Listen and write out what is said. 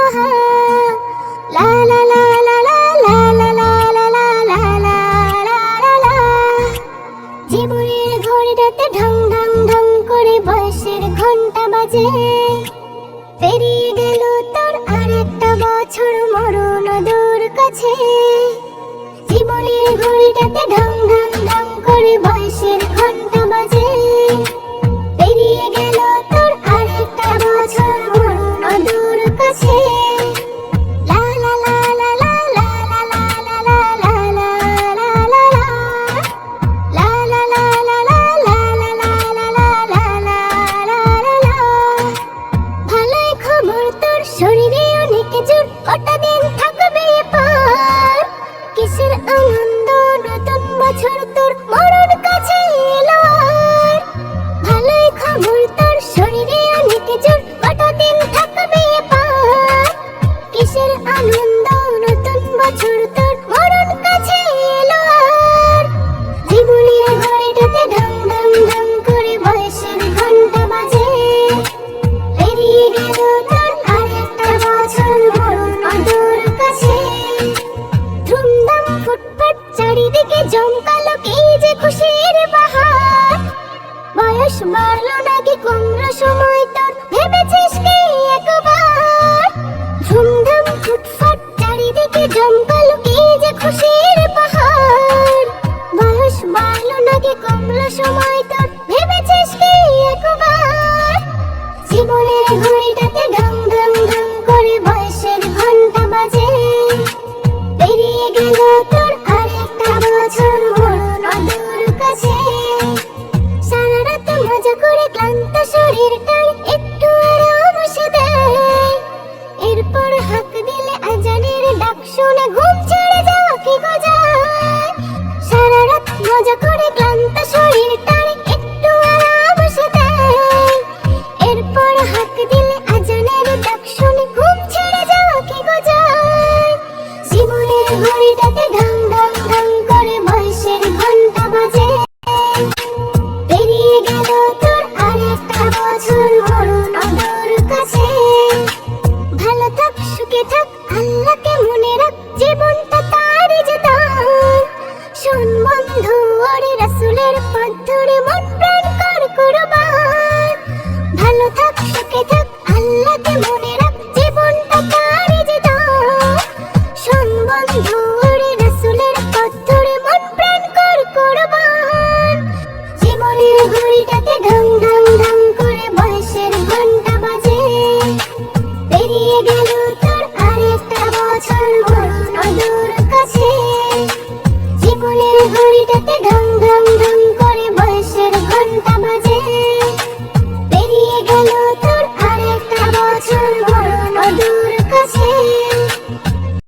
বাহার। লা লা লা লা লা লা লা লা লা লা লা লা লা লা লা। জীবনের ঘড়িটাতে ঢং ঢং ঢং করে বয়সের ঘন্টা বাজে। পেরিয়ে গেল তোর আরেকটা বছর মরণ দূর কাছে। জীবনের ঘড়িটাতে ঢং ঢং ঢং করে বয়সের ঘন্টা বাজে। পেরিয়ে গেল তোর আরেকটা বছর মরণ দূর কাছে। লা লা লা লা লা লা লা লা লা লা লা লা লা লা। লা লা লা লা লা লা লা লা লা লা লা লা লা। ভালোই খবর তোর শরীরে অনেক জোর, কটা দিন থাকবে পার। কিসের আনন্দ নতুন বছর তোর মরণ কাছে এলো আর। ভালোই খবর তোর শরীরে অনেক জোর, কটা দিন থাকবে পার। কিসের আনন্দ নতুন বছর তোর মরণ কাছে এলো আর। জীবনের ঘড়িটাতে ঢং ঢং ঢং করে বয়সের ঘন্টা বাজে। পেরিয়ে গেল তোর আরেকটা বছর মরণ দূর কাছে। ধুমধাম ফুটফাট চারিদিকে জমকালো কি যে খুশির বাহার। বয়স বাড়লো নাকি কমলো সময় তোর ভেবেছিস কি একবার। ধুমধাম ফুটফাট চারিদিকে জমকালো কি যে খুশির বাহার। বয়স বাড়লো নাকি কমলো সময় তোর ভেবেছিস কি একবার। জীবনের ঘড়িটাতে ঢং ঢং ঢং করে বয়সের ঘন্টা বাজে। পেরিয়ে গেল তোর আরেকটা বছর মরণ দূর কাছে। সারা রাত মজা করে ক্লান্ত শরীরটায় একটু আরাম সে দেয়। এরপর হাঁক দিলে আজানের ডাক শুনে ঘুম ছেড়ে যাওয়া কি গো যায়। সারা রাত মজা করে ক্লান্ত শরীরটায় একটু আরাম সে দেয়। এরপর হাঁক দিলে আজানের ডাক শুনে ঘুম ছেড়ে যাওয়া কি গো যায়। জীবনের ঘড়িটাতে ঢং ঢং ঢং করে বয়সের ঘন্টা বাজে। পেরিয়ে গেল তোর আরেকটা বছর মরণ দূর কাছে। ভালো থাক সুখে থাক আল্লাহকে মনে রাখ, জীবনটা তারই যে দান। শোন বন্ধু ওরে রাসূলের পথ ধরে মন প্রাণ কর কুরবান। ভালো থাক সুখে থাক আল্লাহকে মনে রাখ, জীবনটা তারই যে দান। শোন বন্ধু ওরে রাসূলের পথ ধরে মন প্রাণ কর কুরবান। জীবনের ঘড়িটাতে ঢং ঢং ঢং করে বয়সের ঘন্টা বাজে। পেরিয়ে গেল তোর আরেকটা বছর মরণ দূর কাছে।